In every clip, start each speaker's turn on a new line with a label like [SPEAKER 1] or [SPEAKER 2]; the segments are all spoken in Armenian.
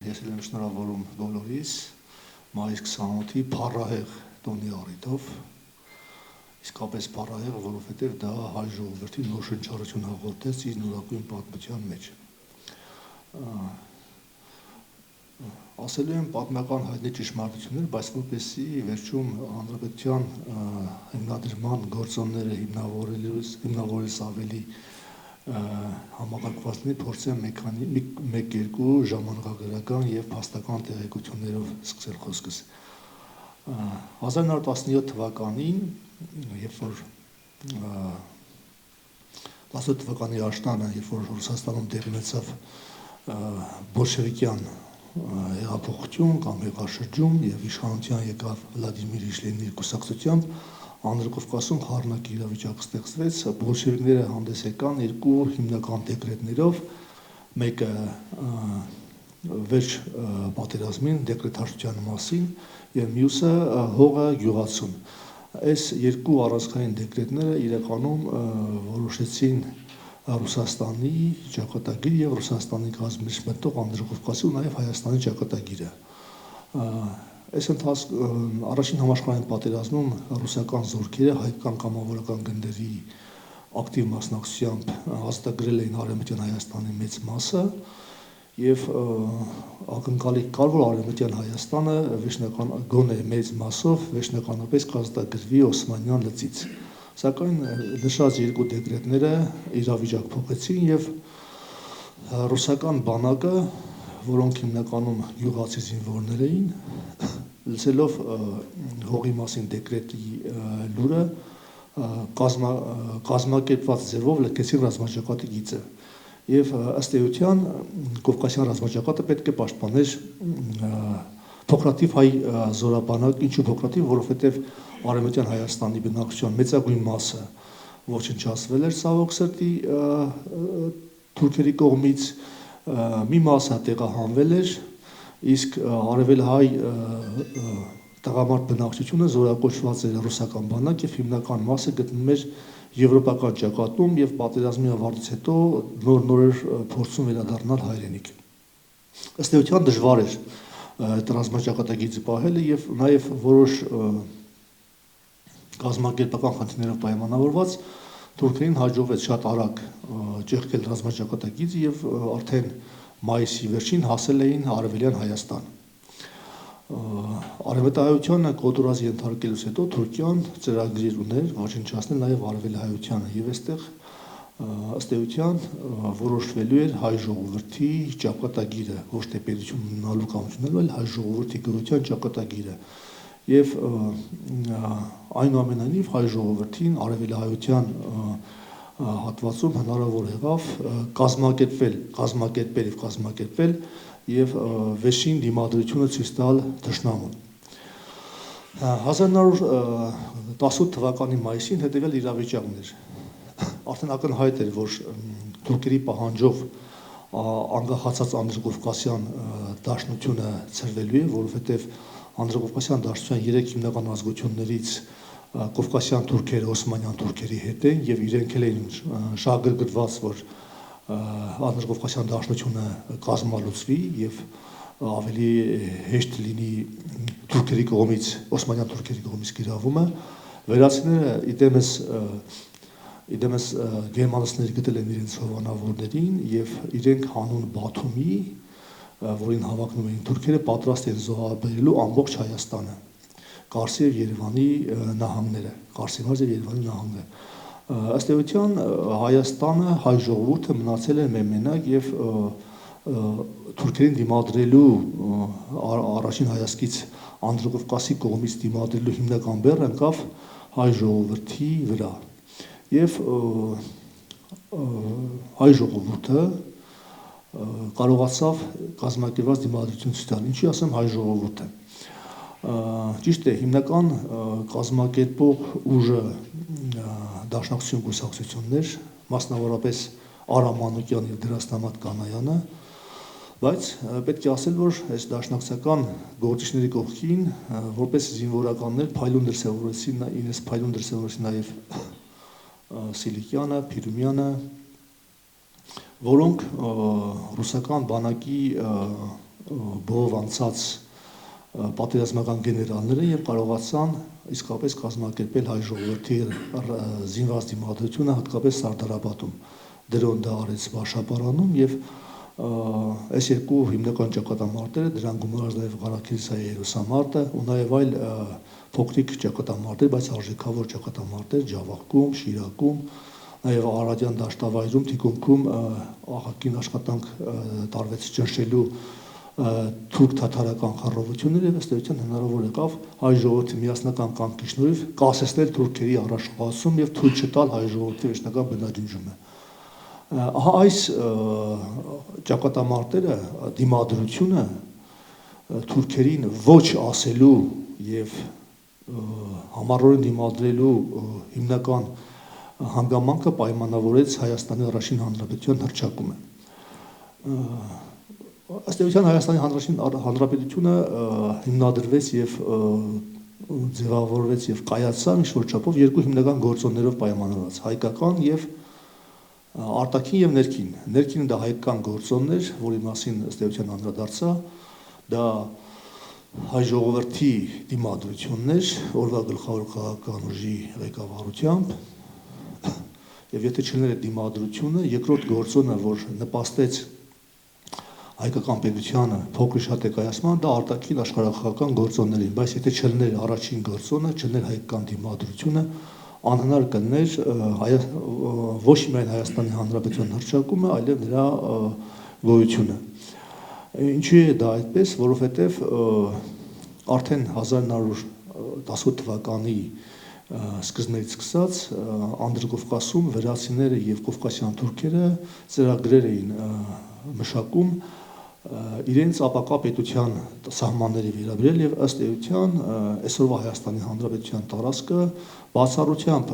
[SPEAKER 1] ես էլ եմ շնորհավորում բոլորիս մայիս 28-ի փառահեղ տոնի առիթով, իսկապես փառահեղ, որովհետև դա հայ ժողովրդի նոր շնչառություն հաղորդեց իր նորագույն պատմության մեջ։ Ասելու եմ պատմական հայտնի ճշմարտություններ, բայց որպեսզի վերջում հանրապետության հիմնադրման գործոնները հիմնավորելուց ավելի համակարգվածների փորձեմ մեկ-երկու ժամանակագրական եւ փաստական տեղեկություններով սկսել խոսքս։ 1917 թվականին, երբ որ 17 թվականի աշնանը, երբ որ Ռուսաստանում տեղի ունեցավ բոլշևիկյան հեղափոխություն կամ հեղաշրջում եւ իշխանության եկավ Վլադիմիր Իլյինի կուսակցությամբ, Անդրկովկասում խառնակի իրավիճակ ստեղծվեց, բոլշևիկները հանդես եկան երկու հիմնական դեկրետներով, մեկը վերջ պատերազմին դեկրետարության մասին եւ մյուսը հողը գյուղացուն։ Այս երկու առանցքային դեկրետները իրականում որոշեցին Ռուսաստանի ճակատագիր եւ Ռուսաստանի կազմից մտող Անդրկովկասի ու նաեւ Հայաստանի ճակատագիրը։ Այս ընթացքում առաջին համաշխարհային պատերազմում ռուսական զորքերը հայկական կամավորական գնդերի ակտիվ մասնակցությամբ հաստատագրել էին Արևմտյան Հայաստանի մեծ մասը եւ ակնկալի կար, որ Արևմտյան Հայաստանը վերջնական գոնե մեծ մասով վերջնականապես կհաստատագրվի Օսմանյան լծից։ Սակայն նշած երկու դեկրետները իրավիճակ փոխեցին եւ ռուսական բանակը, որոնք հիմնականում գյուղացի զինվորներ էին, լսելով հողի մասին դեկրետի լուրը, կազմակերպված ձևով լքեցին ռազմաճակատի գիծը։ Եվ ըստ էության Կովկասյան ռազմաճակատը պետք է պաշտպաներ փոքրաթիվ հայ զորաբանակ, ինչու փոքրաթիվ, որովհետև Արևմտյան Հայաստանի բնակչության մեծագույն մասը ոչնչացվել էր ցավոք սրտի թուրքերի կողմից, մի մասը տեղահանվել էր, իսկ արևելահայ տղամարդ բնակչությունը զորակոչված էր ռուսական բանակ եւ հիմնական մասը գտնվում էր եվրոպական ճակատում եւ պատերազմի ավարտից հետո նոր փորձում վերադառնալ հայրենիք։ Ըստ էության դժվար էր այդ ռազմաճակատագիծը պահելը եւ նաեւ որոշ կազմակերպական խնդիրներով պայմանավորված թուրքերին հաջողվեց շատ արագ ճեղքել ռազմաճակատագիծը եւ արդեն մայիսի վերջին հասել էին Արևելյան Հայաստան։ Արևելահայությանը կոտորած ենթարկելուց հետո Թուրքիան ծրագրեր ուներ ոչնչացնել նաեւ Արևելահայությանը եւ այստեղ ըստ էության որոշվելու էր հայ ժողովրդի ճակատագիրը, ոչ թե պետություն ունենալու կամ չունենալու, այլ հայ ժողովրդի գրության ճակատագիրը։ Եվ այնուամենայնիվ հայ ժողովրդին արևելահայության հատվածում հնարավոր եղավ կազմակերպել եւ վերջին դիմադրությունը ցույց տալ թշնամուն։ 1918 թվականի մայիսին հետեւյալ իրավիճակն էր։ Արդեն ակնհայտ էր, որ թուրքերի պահանջով անկախացած Անդրկովկասյան դաշնությունը ցրվելու է, որովհետեւ Անդրկովկասյան դաշնության 3 հիմնական ազգություններից կովկասյան թուրքերը օսմանյան թուրքերի հետ են եւ իրենք էլ էին շահագրգռված, որ Անդրկովկասյան դաշնությունը կազմալուծվի եւ ավելի հեշտ լինի թուրքերի կողմից, օսմանյան թուրքերի կողմից գիրավումը, վերացիները իդեմս գերմանացիները գտել են իրենց հովանավորներին եւ իրենք հանուն Բաթումի, որին հավակնում էին թուրքերը, պատրաստ են զոհաբերելու ամբողջ Հայաստանը, Կարսի եւ Երևանի նահանգները, Կարսի մարզ եւ Երևանի նահանգները։ Ըստ էության Հայաստանը, հայ ժողովուրդը մնացել է մենակ եւ թուրքերին դիմադրելու առաջին հայացքից Անդրկովկասի կողմից դիմադրելու հիմնական բեռը ընկավ հայ ժողովրդի վրա։ Եվ հայ ժողովուրդը կարողացավ կազմակերպված դիմադրություն ցույց տալ։ Ինչի ասեմ հայ ժողովուրդը։ Ճիշտ է, հիմնական կազմակերպող ուժը Դաշնակցություն կուսակցություններ, մասնավորապես Արա Մանուկյան եւ Դրաստամատ Կանայանը, բայց պետք է ասել, որ այս դաշնակցական գործիչների կողքին որպես զինվորականներ փայլուն դրսևորեցին նաեւ Սիլիկյանը, Փիրումյանը, որոնք ռուսական բանակի բով անցած պատերազմական գեներալները եւ կարողացան իսկապես կազմակերպել հայ ժողովրդի զինված դիմադրությունը հատկապես Սարդարապատում դրոն դա արեց Բաշապարանում եւ այս երկու հիմնական ճակատամարտերը դրան գումարած նաեւ Ղարաքիլսայի Երուսամարտը ու նաեւ այլ փոքրիկ ճակատամարտեր, բայց արժեքավոր ճակատամարտեր Ջավախքում, Շիրակում, նաեւ Արարատյան դաշտավայրում, Թիկունքում աղաքին աշխատանք տարվեց ճնշելու թուրք-թաթարական խառովությունները եւ ըստ էության հնարավոր եղավ հայ ժողովրդի միասնական կամքի շնորհիվ կասեցնել թուրքերի առաջխաղացում եւ թույլ չտալ հայ ժողովրդի վերջնական բնաջնջումը։ Ահա այս ճակատամարտերը դիմադրությունը թուրքերին ոչ ասելու եւ համառորեն դիմադրելու հիմնական հանգամանքը պայմանավորեց Հայաստանի Առաջին Հանրապետության հռչակումը։ Ըստ էության Հայաստանի Հանրապետությունը հիմնադրվեց եւ ձևավորվեց եւ կայացավ ինչ-որ չափով երկու հիմնական գործոններով պայմանավորված՝ հայկական եւ արտաքին եւ ներքին։ Ներքինը դա հայկական գործոնն էր, որի մասին ըստ էության անդրադարձա, դա հայ ժողովրդի դիմադրությունն էր, օրվա գլխավոր քաղաքական ուժի ղեկավարությամբ, եւ եթե չլիներ այդ դիմադրությունը, երկրորդ գործոնը, որ նպաստեց հայկական պետությանը փոքր շատ կայացման, դա արտաքին աշխարհախաղական գործոններին, բայց եթե չլիներ առաջին գործոնը, չլիներ հայկական դիմադրությունը, անհնար կլիներ ոչ միայն Հայաստանի Հանրապետության հռչակումը, այլև նրա գոյությունը։ Ինչու է դա այդպես, որովհետև արդեն 1918 թվականի սկզբներից սկսած Անդրկովկասում վրացիները եւ կովկասյան թուրքերը ծրագրեր էին մշակում իրենց ապակա պետության սահմանների վերաբերյալ եւ ըստ էության այսօրվա Հայաստանի Հանրապետության տարածքը բացառությամբ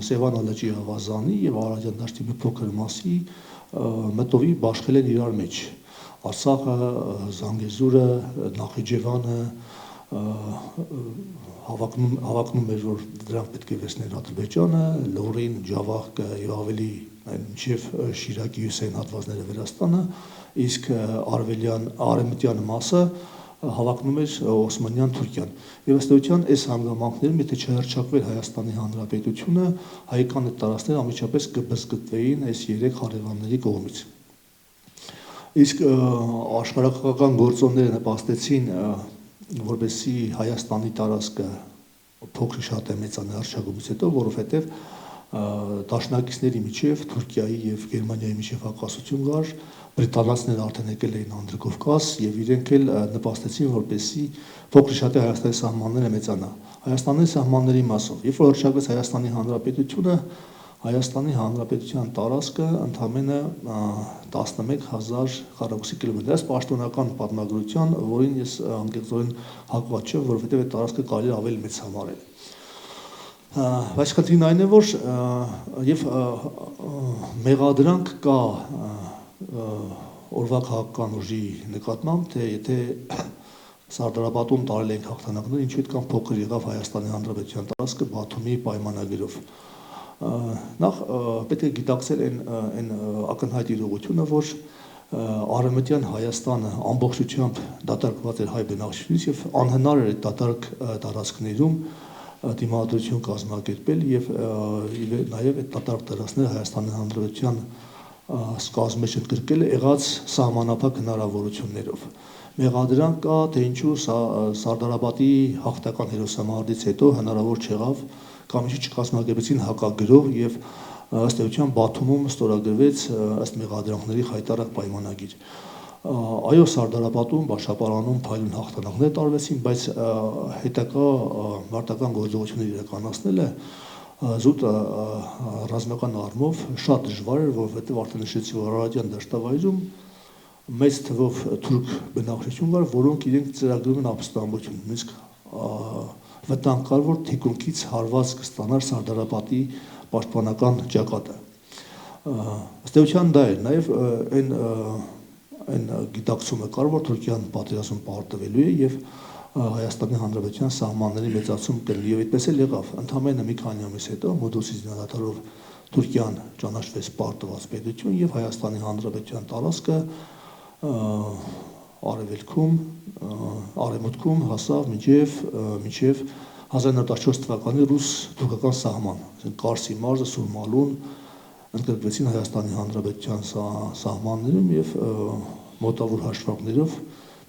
[SPEAKER 1] Սևանա լճի ավազանի եւ Արարատյան դաշտի մի փոքր մասի մտովի բաշխել են իրար մեջ Արցախը, Զանգեզուրը, Նախիջևանը հավակնում էր, որ դրանք պետք է վերցնեն Ադրբեջանը, Լոռին, Ջավախքը եւ ավելի մինչեւ Շիրակի հյուսային հատվածները Վրաստանը, իսկ արևմտյան մասը հավակնում էր Օսմանյան Թուրքիան։ Եվ ըստ էության այս հանգամանքներում, եթե չհռչակվեր Հայաստանի Հանրապետությունը, հայկական տարածքները անմիջապես կբզգտվեին այս երեք հարևանների կողմից։ Իսկ աշխարհակական գործոնները նպաստեցին, որպեսզի Հայաստանի տարածքը փոքր շատ մեծանա հռչակումից հետո, որովհետև դաշնակիցների միջև Թուրքիայի եւ Գերմանիայի միջև հակասություն կար, բրիտանացիները արդեն եկել էին Անդրկովկաս եւ իրենք էլ նպաստեցին, որպեսզի փոքր շատ Հայաստանի սահմանները մեծանա։ Հայաստանի սահմանների մասով, երբ որ հռչակվեց Հայաստանի Հանրապետությունը, Հայաստանի Հանրապետության տարածքը ընդամենը 11000 քառակուսի կիլոմետր։ Այս պաշտոնական պատմագրության, որին ես անկեղծորեն հակված չեմ, որովհետև այդ տարածքը կարելի է ավելի մեծ համարել։ Բայց խնդիրն այն է, որ եւ մեղադրանք կա օրվա քաղաքական ուժի նկատմամբ, թե եթե Սարդարապատում տարել են հաղթանակներ, ինչու այդքան փոքր եղավ Հայաստանի Հանրապետության տարածքը Բաթումի պայմանագրով։ Նախ պետք է գիտակցել այն ակնհայտ իրողությունը, որ Արևմտյան Հայաստանը ամբողջությամբ դատարկված էր հայ բնակչությունից եւ անհնար էր այդ դատարկ տարածքներում դիմադրություն կազմակերպել եւ նաեւ այդ դատարկ տարածքները Հայաստանի Հանրապետության սկզբում ընդգրկել եղած սահմանափակ հնարավորություններով։ Մեղադրանք կա, թե ինչու Սարդարապատի հաղթական հերոսամարտից հետո հնարավոր չեղավ կամ ինչի չկազմակերպեցին հակագրով եւ ըստ էության Բաթումում ստորագրվեց ըստ մեղադրանքների խայտարակ պայմանագիր։ Այո, Սարդարապատում, Բաշապարանում փայլուն հաղթանակներ տարվեցին, բայց հետագա մարտական գործողություններ իրականացնելը զուտ ռազմական առումով շատ դժվար էր, որովհետև արդեն նշեցի, որ Արարատյան դաշտավայրում մեծ թվով թուրք բնակչություն կար, որոնք իրենք ծրագրում են ապստամբություն, նույնիսկ վտանգ կար, որ թիկունքից հարված կստանար Սարդարապատի պաշտպանական ճակատը։ Ըստ էության դա էր, նաև այն գիտակցումը կար, որ Թուրքիան պատերազմ պարտվելու է եւ Հայաստանի Հանրապետության սահմանների մեծացում կլինի եւ այդպես էլ եղավ։ Ընդամենը մի քանի ամիս հետո Մոդոսի զինադատարով Թուրքիան ճանաչվեց պարտված պետություն եւ Հայաստանի Հանրապետության տարածքը արևելքում, արևմուտքում հասավ մինչև 1914 թվականի ռուս թուրքական սահման, Կարսի մարզը, Սուրմալուն ընդգրկվեցին Հայաստանի Հանրապետության սահմաններում եւ մոտավոր հաշվարկներով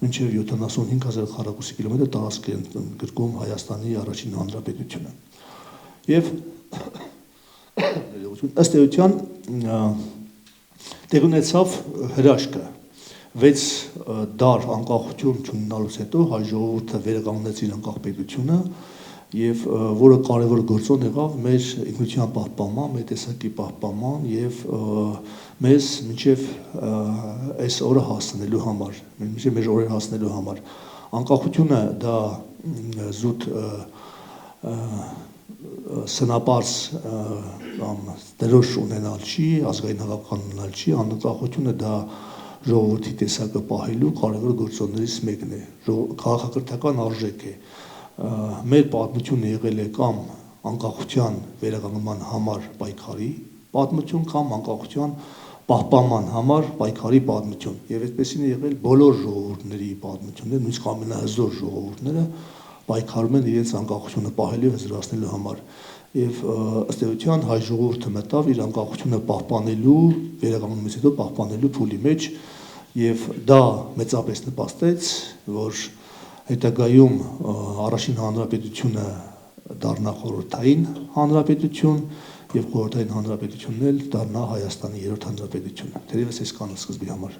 [SPEAKER 1] մինչև 75,000 քառակուսի կիլոմետր տարածք է ընդգրկում Հայաստանի առաջին հանրապետությունը։ Եվ ըստ էության տեղի ունեցավ հրաշքը 6 դար անկախություն չունենալուց հետո հայ ժողովուրդը վերականգնեց իր անկախ պետությունը եւ որը կարևոր գործոն եղավ մեր ինքնության պահպանման, մեր տեսակի պահպանման եւ մեզ մինչեւ այս օրը հասնելու համար, մինչեւ մեր օրերը հասնելու համար անկախությունը դա զուտ սնապարս կամ դրոշ ունենալ չի, ազգային հավաքական ունենալ չի, անկախությունը դա ժողովրդի տեսակը պահելու կարևոր գործոններից մեկն է, քաղաքակրթական արժեք է։ Մեր պատմությունը եղել է կամ անկախության վերականգնման համար պայքարի պատմություն կամ անկախության պահպանման համար պայքարի պատմություն եւ այդպեսին է եղել բոլոր ժողովուրդների պատմությունները, նույնիսկ ամենահզոր ժողովուրդները պայքարում են իրենց անկախությունը պահելու եւ հզորացնելու համար եւ ըստ էության հայ ժողովուրդը մտավ իր անկախությունը պահպանելու, վերականգնումից հետո պահպանելու փուլի մեջ եւ դա մեծապես նպաստեց, որ հետագայում առաջին հանրապետությունը դառնա խորհրդային հանրապետություն եւ խորհրդային հանրապետությունն էլ դառնա Հայաստանի երրորդ հանրապետությունը։ Թերևս այսքանը սկզբի համար։